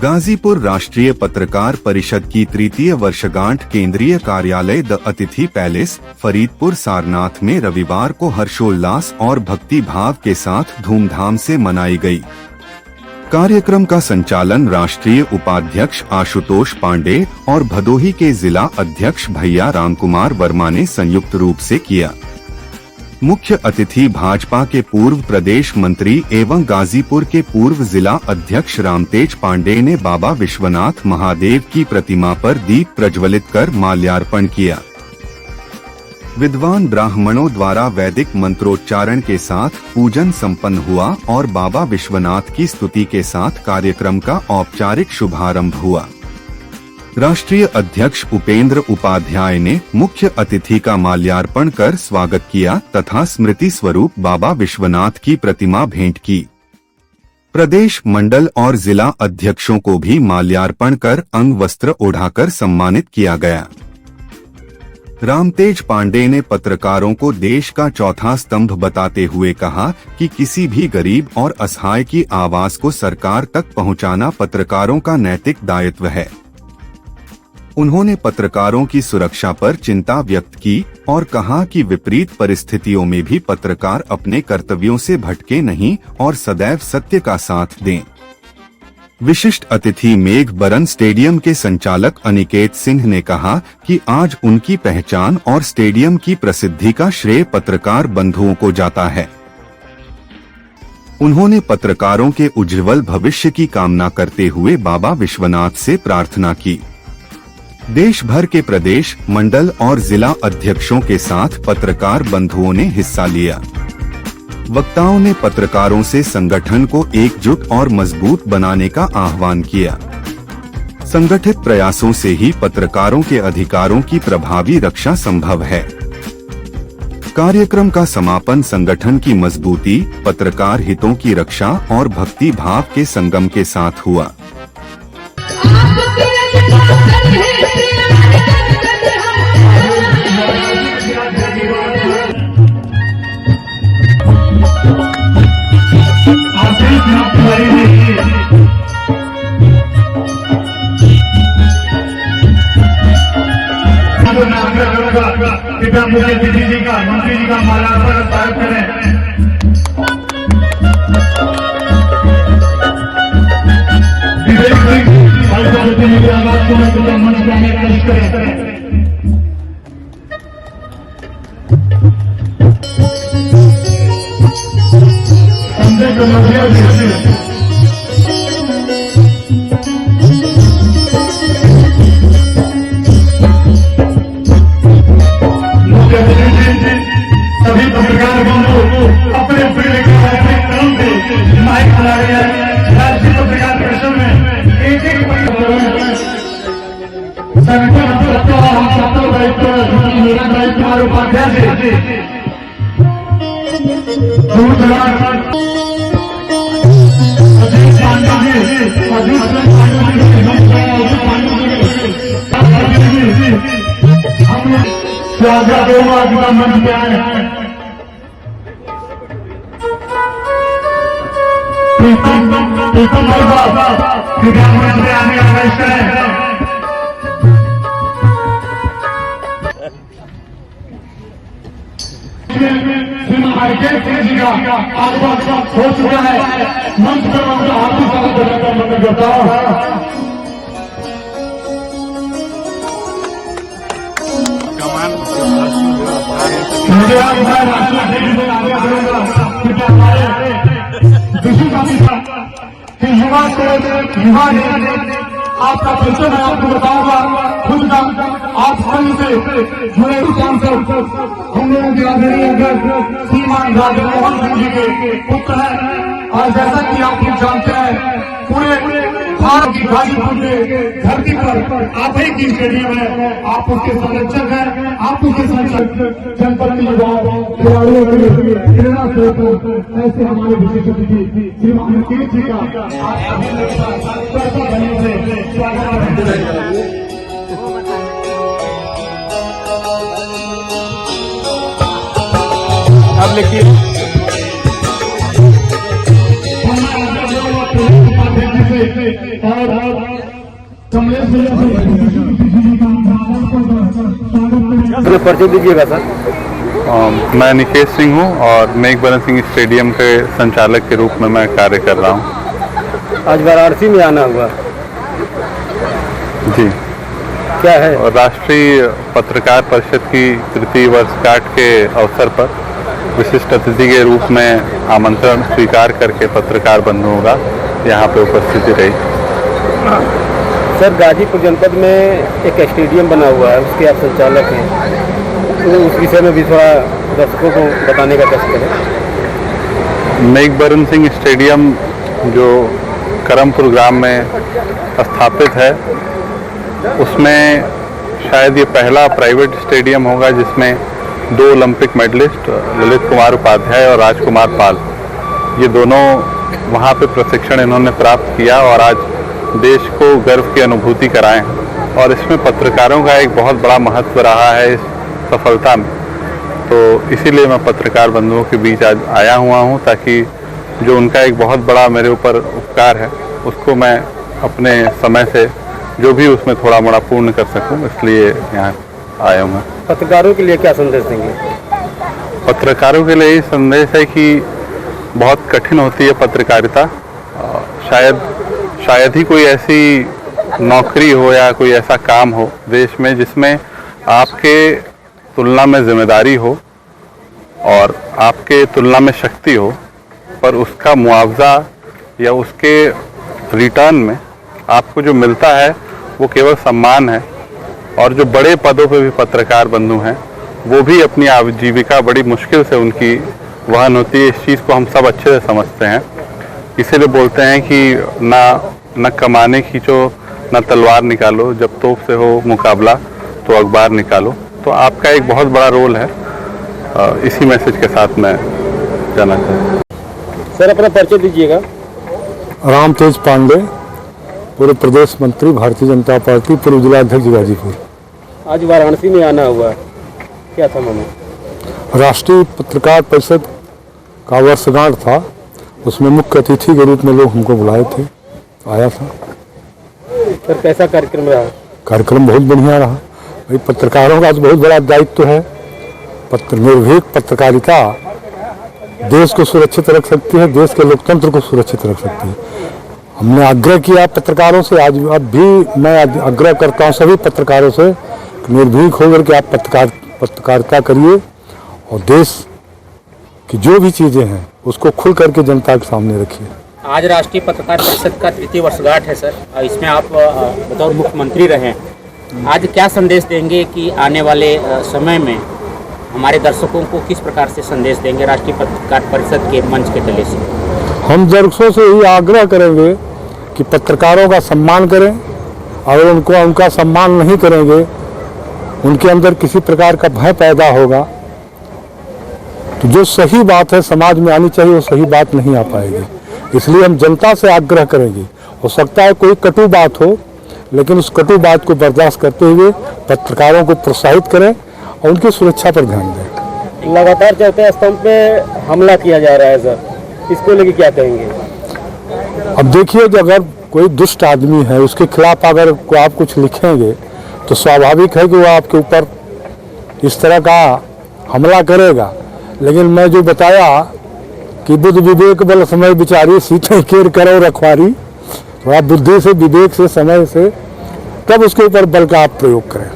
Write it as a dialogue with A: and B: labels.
A: गाजीपुर राष्ट्रीय पत्रकार परिषद की तृतीय वर्षगांठ केंद्रीय कार्यालय द अतिथि पैलेस फरीदपुर सारनाथ में रविवार को हर्षोल्लास और भक्ति भाव के साथ धूमधाम से मनाई गई। कार्यक्रम का संचालन राष्ट्रीय उपाध्यक्ष आशुतोष पांडे और भदोही के जिला अध्यक्ष भैया रामकुमार वर्मा ने संयुक्त रूप से किया। मुख्य अतिथि भाजपा के पूर्व प्रदेश मंत्री एवं गाजीपुर के पूर्व जिला अध्यक्ष रामतेज पांडे ने बाबा विश्वनाथ महादेव की प्रतिमा पर दीप प्रज्वलित कर माल्यार्पण किया। विद्वान ब्राह्मणों द्वारा वैदिक मंत्रोच्चारण के साथ पूजन संपन्न हुआ और बाबा विश्वनाथ की स्तुति के साथ कार्यक्रम का औपचारिक शुभारंभ हुआ। राष्ट्रीय अध्यक्ष उपेंद्र उपाध्याय ने मुख्य अतिथि का माल्यार्पण कर स्वागत किया तथा स्मृति स्वरूप बाबा विश्वनाथ की प्रतिमा भेंट की। प्रदेश मंडल और जिला अध्यक्षों को भी माल्यार्पण कर अंग वस्त्र ओढ़ाकर सम्मानित किया गया। रामतेज पांडे ने पत्रकारों को देश का चौथा स्तंभ बताते हुए कहा कि किसी भी गरीब और असहाय की आवाज को सरकार तक पहुंचाना पत्रकारों का नैतिक दायित्व है। उन्होंने पत्रकारों की सुरक्षा पर चिंता व्यक्त की और कहा कि विपरीत परिस्थितियों में भी पत्रकार अपने कर्तव्यों से भटके नहीं और सदैव सत्य का साथ दें। विशिष्ट अतिथि मेघ बरन स्टेडियम के संचालक अनिकेत सिंह ने कहा कि आज उनकी पहचान और स्टेडियम की प्रसिद्धि का श्रेय पत्रकार बंधुओं को जाता है। उन्होंने पत्रकारों के उज्ज्वल भविष्य की कामना करते हुए बाबा विश्वनाथ से प्रार्थना की। देश भर के प्रदेश मंडल और जिला अध्यक्षों के साथ पत्रकार बंधुओं ने हिस्सा लिया। वक्ताओं ने पत्रकारों से संगठन को एकजुट और मजबूत बनाने का आह्वान किया। संगठित प्रयासों से ही पत्रकारों के अधिकारों की प्रभावी रक्षा संभव है। कार्यक्रम का समापन संगठन की मजबूती, पत्रकार हितों की रक्षा और भक्ति भाव के संगम के साथ हुआ।
B: कृपया मुझे दीदी जी का मंत्री जी का माल्यार्पण प्राप्त करें। मंच पर आने का कोशिश करें। संजय कमरिया सभी पत्रकार बंधु अपने कलम पे माइक चला रहे हैं। राष्ट्रीय पत्रकार परिषद में एक संगठन हम सबका दायित्व मेरा दायित्व हमारे उपाध्याय से दूर दराज मंच पे आए हैं। प्रीतम बाबा विधानमंत्री से आने का प्रयास करें। जी का आगमन हो चुका है। मंच पर उनका हार्दिक स्वागत करता हूँ। मुझे युवा आपका परिचय मैं आपको बताऊंगा। खुद का आप संघ से जुड़े सांसद हम लोगों के आदरणीय श्रीमान राजमोहन सिंह जी के पुत्र हैं और जैसा कि आप लोग जानते हैं पूरे भारत की गाजीपुर के धरती पर आप ही की स्टेडियम है। आप उसके संरक्षक हैं, आप उसके संरक्षक जनपद के युवाओं खिलाड़ियों के लिए प्रेरणा स्रोत ऐसे हमारे विशेष अतिथि श्रीमान अनिकेत जी का
C: अब लिखिए
B: और कमलेश भैया से
C: अपना परिचय दीजिएगा सर।
D: मैं निकेश सिंह हूँ और मेघ बरन सिंह स्टेडियम के संचालक के रूप में मैं कार्य कर रहा हूँ।
C: आज वाराणसी में आना हुआ,
D: जी,
C: क्या है?
D: और राष्ट्रीय पत्रकार परिषद की तृतीय वर्षगांठ के अवसर पर विशिष्ट अतिथि के रूप में आमंत्रण स्वीकार करके पत्रकार बंधुओं का यहाँ पे उपस्थिति रही।
C: सर, गाजीपुर जनपद में एक स्टेडियम बना हुआ है, उसके आप संचालक हैं, तो उस विषय में भी थोड़ा दर्शकों को बताने का कष्ट करें।
D: मेघ बरन सिंह स्टेडियम जो करमपुर ग्राम में स्थापित है, उसमें शायद ये पहला प्राइवेट स्टेडियम होगा जिसमें 2 ओलंपिक मेडलिस्ट ललित कुमार उपाध्याय और राजकुमार पाल, ये दोनों वहाँ पे प्रशिक्षण इन्होंने प्राप्त किया और आज देश को गर्व की अनुभूति कराए हैं। और इसमें पत्रकारों का एक बहुत बड़ा महत्व रहा है इस सफलता में। तो इसीलिए मैं पत्रकार बंधुओं के बीच आज आया हुआ हूँ, ताकि जो उनका एक बहुत बड़ा मेरे ऊपर उपकार है उसको मैं अपने समय से जो भी उसमें थोड़ा मोड़ा पूर्ण कर सकूं, इसलिए यहाँ आया हूँ।
C: पत्रकारों के लिए क्या संदेश देंगे?
D: पत्रकारों के लिए संदेश है कि बहुत कठिन होती है पत्रकारिता। शायद ही कोई ऐसी नौकरी हो या कोई ऐसा काम हो देश में जिसमें आपके तुलना में जिम्मेदारी हो और आपके तुलना में शक्ति हो, पर उसका मुआवजा या उसके रिटर्न में आपको जो मिलता है वो केवल सम्मान है। और जो बड़े पदों पे भी पत्रकार बंधु हैं वो भी अपनी आजीविका बड़ी मुश्किल से उनकी वहन होती है। इस चीज़ को हम सब अच्छे से समझते हैं, इसीलिए बोलते हैं कि ना कमाने खींचो ना तलवार निकालो, जब तोप से हो मुकाबला तो अखबार निकालो। तो आपका एक बहुत बड़ा रोल है, इसी मैसेज के साथ मैं जाना चाहता हूँ।
C: सर, अपना परिचय दीजिएगा।
E: राम तेज पांडे, पूर्व प्रदेश मंत्री, भारतीय जनता पार्टी, पूर्व जिलाध्यक्ष गाजीपुर।
C: आज वाराणसी में आना हुआ, क्या था मामला?
E: राष्ट्रीय पत्रकार परिषद का वर्षगांठ था, उसमें मुख्य अतिथि के रूप में लोग हमको बुलाए थे, आया था।
C: सर, कैसा कार्यक्रम रहा?
E: कार्यक्रम बहुत बढ़िया रहा। भाई, पत्रकारों का तो बहुत बड़ा दायित्व है। निर्भीक पत्रकारिता देश को सुरक्षित रख सकती है, देश के लोकतंत्र को सुरक्षित रख सकती है। हमने आग्रह किया पत्रकारों से, आज अब भी मैं आग्रह करता हूं सभी पत्रकारों से, निर्भीक होकर के आप पत्रकारिता करिए और देश की जो भी चीज़ें हैं उसको खुल करके जनता के सामने रखिए।
F: आज राष्ट्रीय पत्रकार परिषद का तृतीय वर्षगांठ है सर, इसमें आप बतौर मुख्यमंत्री रहे, आज क्या संदेश देंगे कि आने वाले समय में हमारे दर्शकों को किस प्रकार से संदेश देंगे राष्ट्रीय पत्रकार परिषद के मंच के तले से?
E: हम दर्शकों से यही आग्रह करेंगे कि पत्रकारों का सम्मान करें, और उनका सम्मान नहीं करेंगे, उनके अंदर किसी प्रकार का भय पैदा होगा तो जो सही बात है समाज में आनी चाहिए वो सही बात नहीं आ पाएगी। इसलिए हम जनता से आग्रह करेंगे, हो सकता है कोई कटु बात हो, लेकिन उस कटु बात को बर्दाश्त करते हुए पत्रकारों को प्रोत्साहित करें और उनकी सुरक्षा पर ध्यान दें।
C: लगातार चौथे स्तंभ पे हमला किया जा रहा है सर, इसको लेके क्या कहेंगे?
E: अब देखिए, कि अगर कोई दुष्ट आदमी है उसके खिलाफ अगर आप कुछ लिखेंगे तो स्वाभाविक है कि वो आपके ऊपर इस तरह का हमला करेगा। लेकिन मैं जो बताया कि बुद्ध विवेक बल समय विचारी, सीते केर करो रखवारी, थोड़ा बुद्धि से, विवेक से, समय से, तब उसके ऊपर बल का आप प्रयोग करें।